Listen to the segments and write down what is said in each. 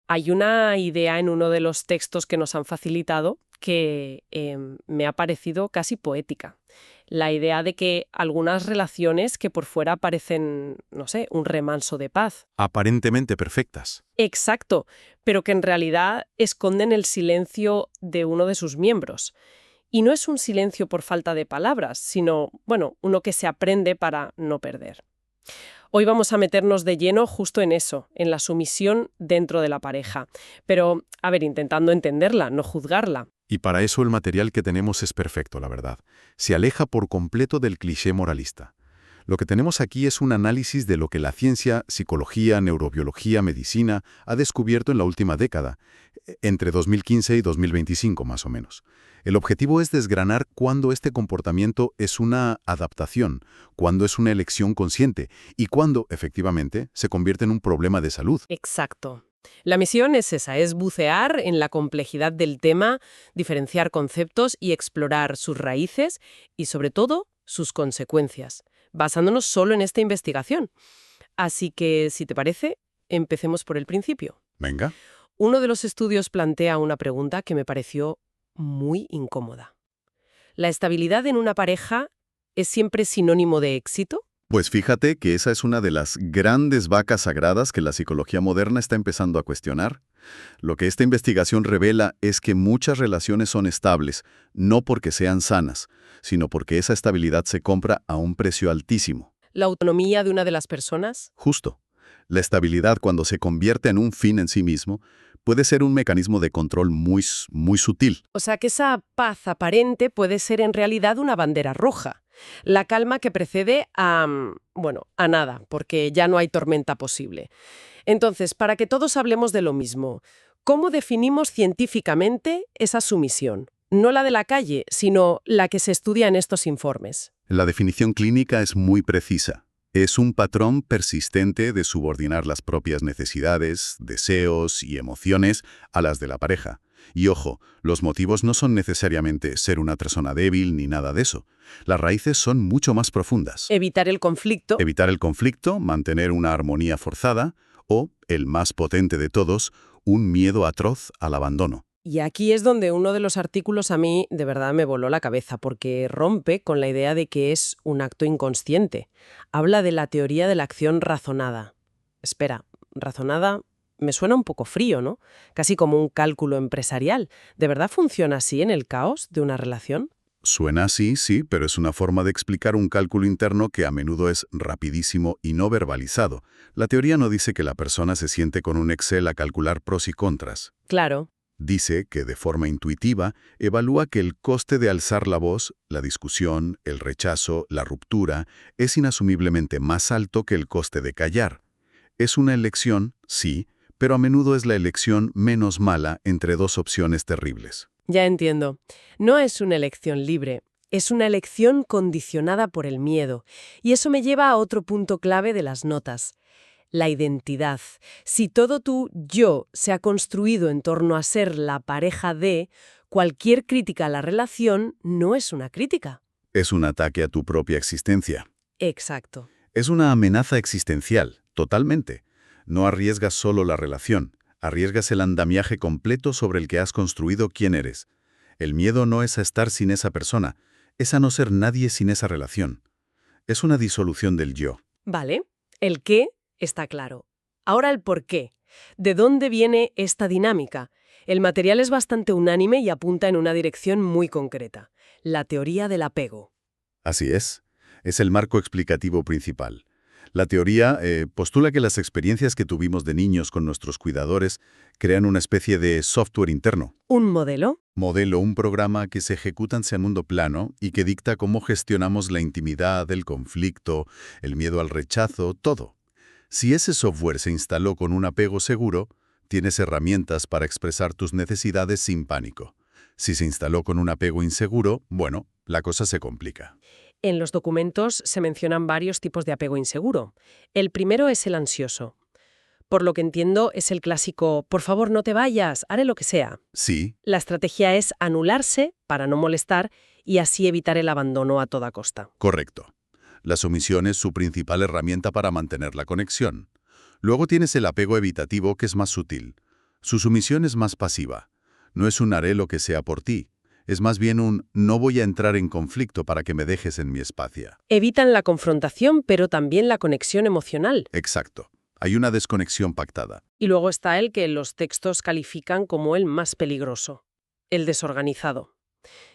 Hay una idea en uno de los textos que nos han facilitado que me ha parecido casi poética. La idea de que algunas relaciones que por fuera parecen, no sé, un remanso de paz. Aparentemente perfectas. Exacto, pero que en realidad esconden el silencio de uno de sus miembros. Y no es un silencio por falta de palabras, sino, bueno, uno que se aprende para no perder. Hoy vamos a meternos de lleno justo en eso, en la sumisión dentro de la pareja. Pero, a ver, intentando entenderla, no juzgarla. Y para eso el material que tenemos es perfecto, la verdad. Se aleja por completo del cliché moralista. Lo que tenemos aquí es un análisis de lo que la ciencia, psicología, neurobiología, medicina ha descubierto en la última década, entre 2015 y 2025 más o menos. El objetivo es desgranar cuándo este comportamiento es una adaptación, cuándo es una elección consciente y cuándo, efectivamente, se convierte en un problema de salud. Exacto. La misión es esa, es bucear en la complejidad del tema, diferenciar conceptos y explorar sus raíces y, sobre todo, sus consecuencias, basándonos solo en esta investigación. Así que, si te parece, empecemos por el principio. Venga. Uno de los estudios plantea una pregunta que me pareció muy incómoda. ¿La estabilidad en una pareja es siempre sinónimo de éxito? Pues fíjate que esa es una de las grandes vacas sagradas que la psicología moderna está empezando a cuestionar. Lo que esta investigación revela es que muchas relaciones son estables, no porque sean sanas, sino porque esa estabilidad se compra a un precio altísimo. ¿La autonomía de una de las personas? Justo. La estabilidad, cuando se convierte en un fin en sí mismo, puede ser un mecanismo de control muy sutil. O sea que esa paz aparente puede ser en realidad una bandera roja. La calma que precede a, bueno, a nada, porque ya no hay tormenta posible. Entonces, para que todos hablemos de lo mismo, ¿cómo definimos científicamente esa sumisión? No la de la calle, sino la que se estudia en estos informes. La definición clínica es muy precisa. Es un patrón persistente de subordinar las propias necesidades, deseos y emociones a las de la pareja. Y ojo, los motivos no son necesariamente ser una persona débil ni nada de eso. Las raíces son mucho más profundas. Evitar el conflicto. Evitar el conflicto, mantener una armonía forzada o, el más potente de todos, un miedo atroz al abandono. Y aquí es donde uno de los artículos a mí de verdad me voló la cabeza, porque rompe con la idea de que es un acto inconsciente. Habla de la teoría de la acción razonada. Espera, razonada me suena un poco frío, ¿no? Casi como un cálculo empresarial. ¿De verdad funciona así en el caos de una relación? Suena así, sí, pero es una forma de explicar un cálculo interno que a menudo es rapidísimo y no verbalizado. La teoría no dice que la persona se siente con un Excel a calcular pros y contras. Claro. Dice que de forma intuitiva evalúa que el coste de alzar la voz, la discusión, el rechazo, la ruptura, es inasumiblemente más alto que el coste de callar. Es una elección, sí, pero a menudo es la elección menos mala entre dos opciones terribles. Ya entiendo. No es una elección libre, es una elección condicionada por el miedo. Y eso me lleva a otro punto clave de las notas. La identidad. Si todo tu yo se ha construido en torno a ser la pareja de, cualquier crítica a la relación no es una crítica. Es un ataque a tu propia existencia. Exacto. Es una amenaza existencial, totalmente. No arriesgas solo la relación, arriesgas el andamiaje completo sobre el que has construido quién eres. El miedo no es a estar sin esa persona, es a no ser nadie sin esa relación. Es una disolución del yo. Vale. El qué está claro. Ahora el por qué. ¿De dónde viene esta dinámica? El material es bastante unánime y apunta en una dirección muy concreta. La teoría del apego. Así es el marco explicativo principal. La teoría postula que las experiencias que tuvimos de niños con nuestros cuidadores crean una especie de software interno. ¿Un modelo? Modelo, un programa que se ejecuta en segundo plano y que dicta cómo gestionamos la intimidad, el conflicto, el miedo al rechazo, todo. Si ese software se instaló con un apego seguro, tienes herramientas para expresar tus necesidades sin pánico. Si se instaló con un apego inseguro, bueno, la cosa se complica. En los documentos se mencionan varios tipos de apego inseguro. El primero es el ansioso. Por lo que entiendo, es el clásico, por favor no te vayas, haré lo que sea. Sí, La estrategia es anularse para no molestar y así evitar el abandono a toda costa. correcto. La sumisión es su principal herramienta para mantener la conexión. Luego tienes el apego evitativo, que es más sutil. Su sumisión es más pasiva. No es un haré lo que sea por ti. Es más bien un no voy a entrar en conflicto para que me dejes en mi espacio. Evitan la confrontación, pero también la conexión emocional. Exacto. Hay una desconexión pactada. Y luego está el que los textos califican como el más peligroso, el desorganizado,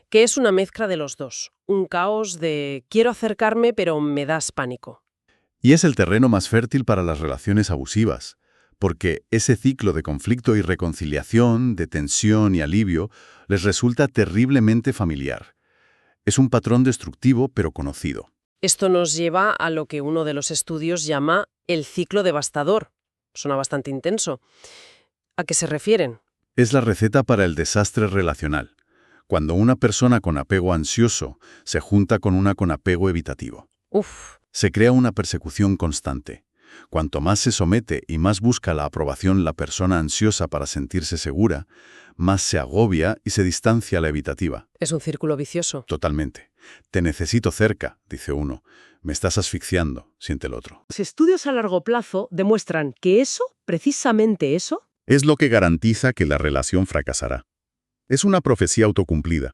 que es una mezcla de los dos, un caos de quiero acercarme pero me das pánico. Y es el terreno más fértil para las relaciones abusivas, porque ese ciclo de conflicto y reconciliación, de tensión y alivio, les resulta terriblemente familiar. Es un patrón destructivo pero conocido. Esto nos lleva a lo que uno de los estudios llama el ciclo devastador. Suena bastante intenso. ¿A qué se refieren? Es la receta para el desastre relacional, cuando una persona con apego ansioso se junta con una con apego evitativo. Uf, Se crea una persecución constante. Cuanto más se somete y más busca la aprobación la persona ansiosa para sentirse segura, más se agobia y se distancia la evitativa. es un círculo vicioso. Totalmente. Te necesito cerca, dice uno. Me estás asfixiando, siente el otro. Los estudios a largo plazo demuestran que eso, precisamente eso, Es lo que garantiza que la relación fracasará. Es una profecía autocumplida.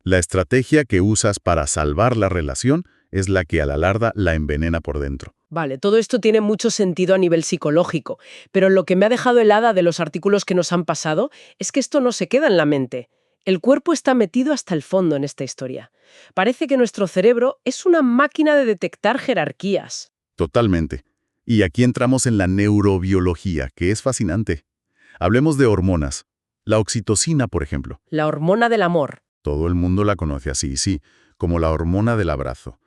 La estrategia que usas para salvar la relación es la que a la larga la envenena por dentro. vale, todo esto tiene mucho sentido a nivel psicológico, pero lo que me ha dejado helada de los artículos que nos han pasado es que esto no se queda en la mente. El cuerpo está metido hasta el fondo en esta historia. Parece que nuestro cerebro es una máquina de detectar jerarquías. Totalmente. Y aquí entramos en la neurobiología, que es fascinante. Hablemos de hormonas. La oxitocina, por ejemplo. La hormona del amor. Todo el mundo la conoce así, sí, como la hormona del abrazo.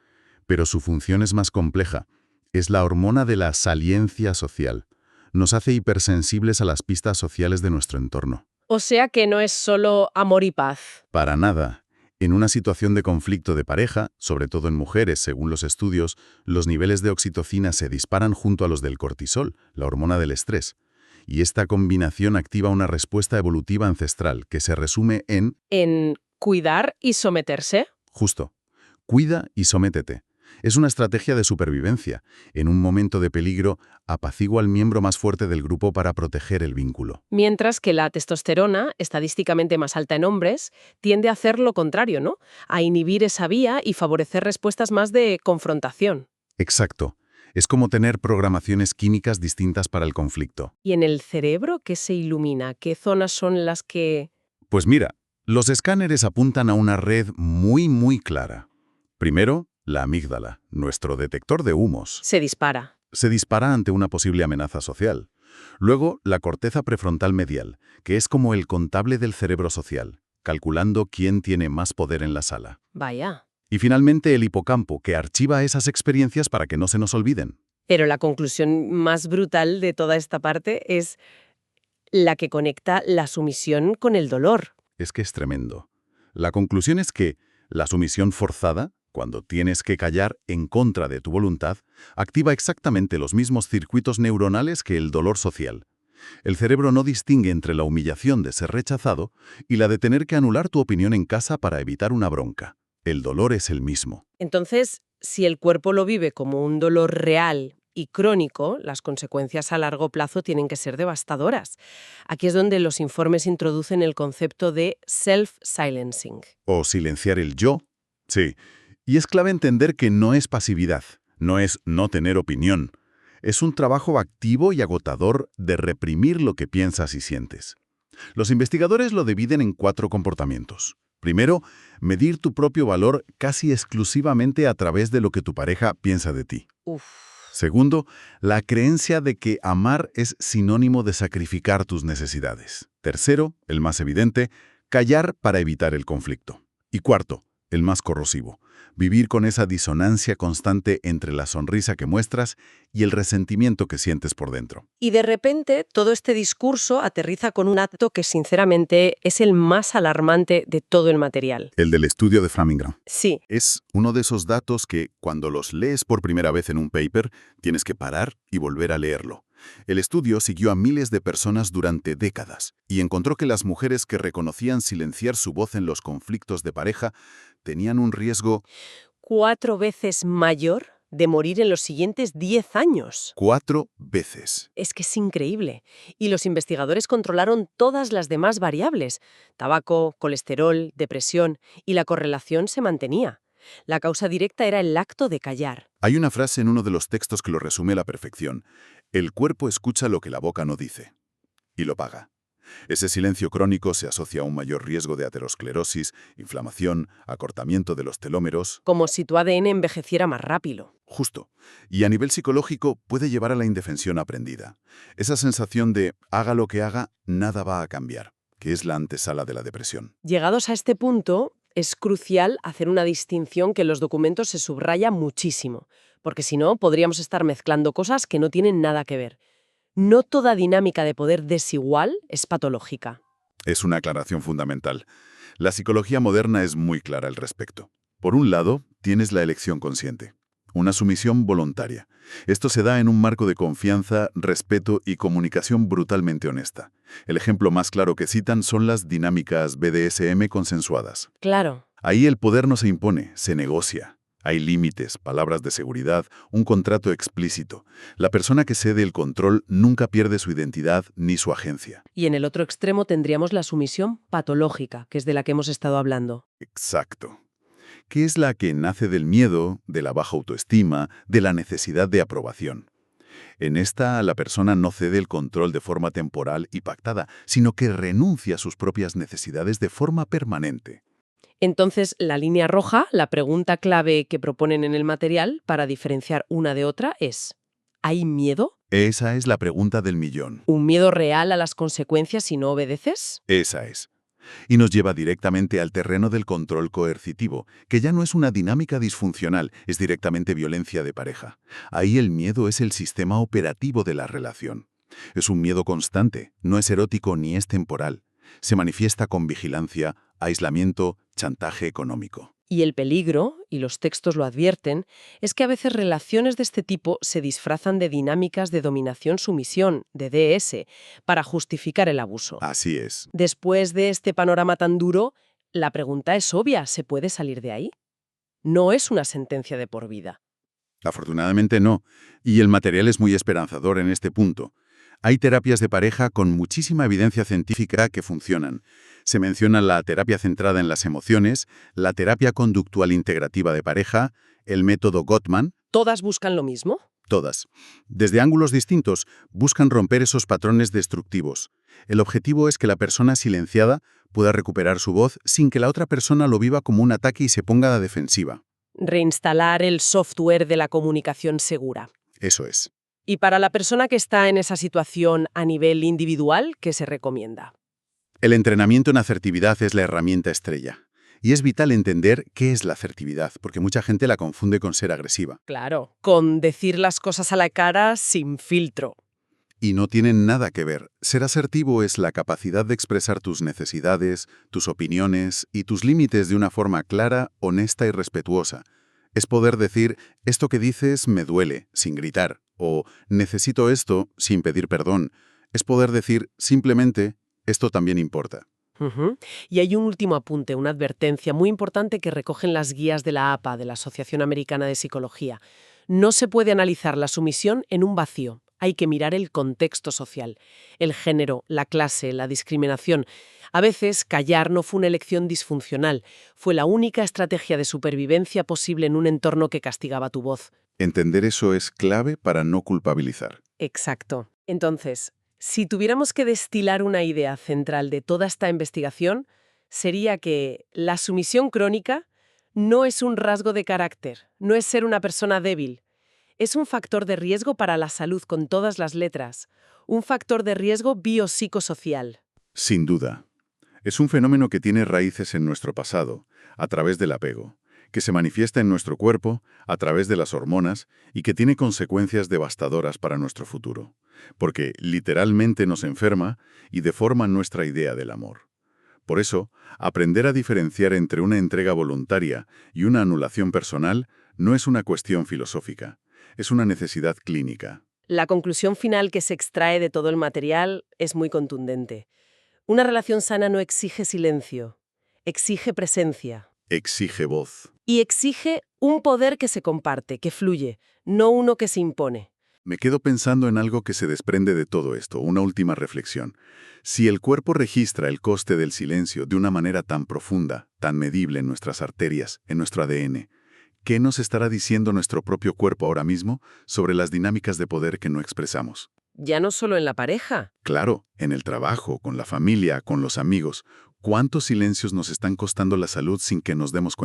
Pero su función es más compleja. Es la hormona de la saliencia social. Nos hace hipersensibles a las pistas sociales de nuestro entorno. O sea que no es solo amor y paz. Para nada. En una situación de conflicto de pareja, sobre todo en mujeres, según los estudios, los niveles de oxitocina se disparan junto a los del cortisol, la hormona del estrés. Y esta combinación activa una respuesta evolutiva ancestral que se resume En cuidar y someterse. justo, cuida y sométete. Es una estrategia de supervivencia. En un momento de peligro, apacigua al miembro más fuerte del grupo para proteger el vínculo. Mientras que la testosterona, estadísticamente más alta en hombres, tiende a hacer lo contrario, ¿no? A inhibir esa vía y favorecer respuestas más de confrontación. Exacto. Es como tener programaciones químicas distintas para el conflicto. ¿Y en el cerebro qué se ilumina? ¿Qué zonas son las que...? Pues mira, los escáneres apuntan a una red muy clara. Primero, la amígdala, nuestro detector de humos. Se dispara. Se dispara ante una posible amenaza social. Luego, la corteza prefrontal medial, que es como el contable del cerebro social, calculando quién tiene más poder en la sala. Vaya. Y finalmente, el hipocampo, que archiva esas experiencias para que no se nos olviden. Pero la conclusión más brutal de toda esta parte es la que conecta la sumisión con el dolor. Es que es tremendo. La conclusión es que la sumisión forzada, cuando tienes que callar en contra de tu voluntad, activa exactamente los mismos circuitos neuronales que el dolor social. El cerebro no distingue entre la humillación de ser rechazado y la de tener que anular tu opinión en casa para evitar una bronca. El dolor es el mismo. Entonces, si el cuerpo lo vive como un dolor real y crónico, las consecuencias a largo plazo tienen que ser devastadoras. Aquí es donde los informes introducen el concepto de self-silencing. O silenciar el yo. Sí. Y es clave entender que no es pasividad, no es no tener opinión. Es un trabajo activo y agotador de reprimir lo que piensas y sientes. Los investigadores lo dividen en 4 comportamientos. Primero, medir tu propio valor casi exclusivamente a través de lo que tu pareja piensa de ti. Uf. Segundo, la creencia de que amar es sinónimo de sacrificar tus necesidades. Tercero, el más evidente, callar para evitar el conflicto. Y cuarto, el más corrosivo, vivir con esa disonancia constante entre la sonrisa que muestras y el resentimiento que sientes por dentro. Y de repente todo este discurso aterriza con un acto que sinceramente es el más alarmante de todo el material. El del estudio de Framingham. Sí, Es uno de esos datos que, cuando los lees por primera vez en un paper, tienes que parar y volver a leerlo. El estudio siguió a miles de personas durante décadas y encontró que las mujeres que reconocían silenciar su voz en los conflictos de pareja tenían un riesgo 4 veces mayor de morir en los siguientes 10 años. 4 veces. Es que es increíble. Y los investigadores controlaron todas las demás variables: tabaco, colesterol, depresión, y la correlación se mantenía. La causa directa era el acto de callar. Hay una frase en uno de los textos que lo resume a la perfección. El cuerpo escucha lo que la boca no dice. Y lo paga. Ese silencio crónico se asocia a un mayor riesgo de aterosclerosis, inflamación, acortamiento de los telómeros. Como si tu ADN envejeciera más rápido. Justo. Y a nivel psicológico puede llevar a la indefensión aprendida. Esa sensación de haga lo que haga, nada va a cambiar, que es la antesala de la depresión. Llegados a este punto, es crucial hacer una distinción que en los documentos se subraya muchísimo, porque si no, podríamos estar mezclando cosas que no tienen nada que ver. No toda dinámica de poder desigual es patológica. Es una aclaración fundamental. La psicología moderna es muy clara al respecto. Por un lado, tienes la elección consciente, una sumisión voluntaria. Esto se da en un marco de confianza, respeto y comunicación brutalmente honesta. El ejemplo más claro que citan son las dinámicas BDSM consensuadas. Claro. Ahí el poder no se impone, se negocia. Hay límites, palabras de seguridad, un contrato explícito. La persona que cede el control nunca pierde su identidad ni su agencia. Y en el otro extremo tendríamos la sumisión patológica, que es de la que hemos estado hablando. Exacto. Que es la que nace del miedo, de la baja autoestima, de la necesidad de aprobación. En esta, la persona no cede el control de forma temporal y pactada, sino que renuncia a sus propias necesidades de forma permanente. Entonces, la línea roja, la pregunta clave que proponen en el material para diferenciar una de otra es: ¿hay miedo? Esa es la pregunta del millón. ¿Un miedo real a las consecuencias si no obedeces? Esa es. Y nos lleva directamente al terreno del control coercitivo, que ya no es una dinámica disfuncional, es directamente violencia de pareja. Ahí el miedo es el sistema operativo de la relación. Es un miedo constante, no es erótico ni es temporal. Se manifiesta con vigilancia, aislamiento, chantaje económico. Y el peligro, y los textos lo advierten, es que a veces relaciones de este tipo se disfrazan de dinámicas de dominación-sumisión, de DS, para justificar el abuso. Así es. Después de este panorama tan duro, la pregunta es obvia: ¿se puede salir de ahí? No es una sentencia de por vida. Afortunadamente no, y el material es muy esperanzador en este punto. Hay terapias de pareja con muchísima evidencia científica que funcionan. Se menciona la terapia centrada en las emociones, la terapia conductual integrativa de pareja, el método Gottman, ¿Todas buscan lo mismo? todas. Desde ángulos distintos, buscan romper esos patrones destructivos. El objetivo es que la persona silenciada pueda recuperar su voz sin que la otra persona lo viva como un ataque y se ponga a la defensiva. Reinstalar el software de la comunicación segura. Eso es. Y para la persona que está en esa situación a nivel individual, ¿qué se recomienda? El entrenamiento en asertividad es la herramienta estrella. Y es vital entender qué es la asertividad, porque mucha gente la confunde con ser agresiva. Claro, con decir las cosas a la cara sin filtro. Y no tienen nada que ver. Ser asertivo es la capacidad de expresar tus necesidades, tus opiniones y tus límites de una forma clara, honesta y respetuosa. Es poder decir, esto que dices me duele, sin gritar, o necesito esto, sin pedir perdón. Es poder decir, simplemente, esto también importa. Ujú. Y hay un último apunte, una advertencia muy importante que recogen las guías de la APA, de la Asociación Americana de Psicología. No se puede analizar la sumisión en un vacío. Hay que mirar el contexto social, el género, la clase, la discriminación. A veces, callar no fue una elección disfuncional, fue la única estrategia de supervivencia posible en un entorno que castigaba tu voz. Entender eso es clave para no culpabilizar. Exacto. Entonces, si tuviéramos que destilar una idea central de toda esta investigación, sería que la sumisión crónica no es un rasgo de carácter, no es ser una persona débil. Es un factor de riesgo para la salud con todas las letras, un factor de riesgo biopsicosocial. Sin duda. Es un fenómeno que tiene raíces en nuestro pasado, a través del apego, que se manifiesta en nuestro cuerpo, a través de las hormonas, y que tiene consecuencias devastadoras para nuestro futuro, porque literalmente nos enferma y deforma nuestra idea del amor. Por eso, aprender a diferenciar entre una entrega voluntaria y una anulación personal no es una cuestión filosófica, es una necesidad clínica. La conclusión final que se extrae de todo el material es muy contundente. Una relación sana no exige silencio, exige presencia. Exige voz. Y exige un poder que se comparte, que fluye, no uno que se impone. Me quedo pensando en algo que se desprende de todo esto, una última reflexión. Si el cuerpo registra el coste del silencio de una manera tan profunda, tan medible en nuestras arterias, en nuestro ADN, ¿qué nos estará diciendo nuestro propio cuerpo ahora mismo sobre las dinámicas de poder que no expresamos? Ya no solo en la pareja. Claro, en el trabajo, con la familia, con los amigos, ¿cuántos silencios nos están costando la salud sin que nos demos cuenta?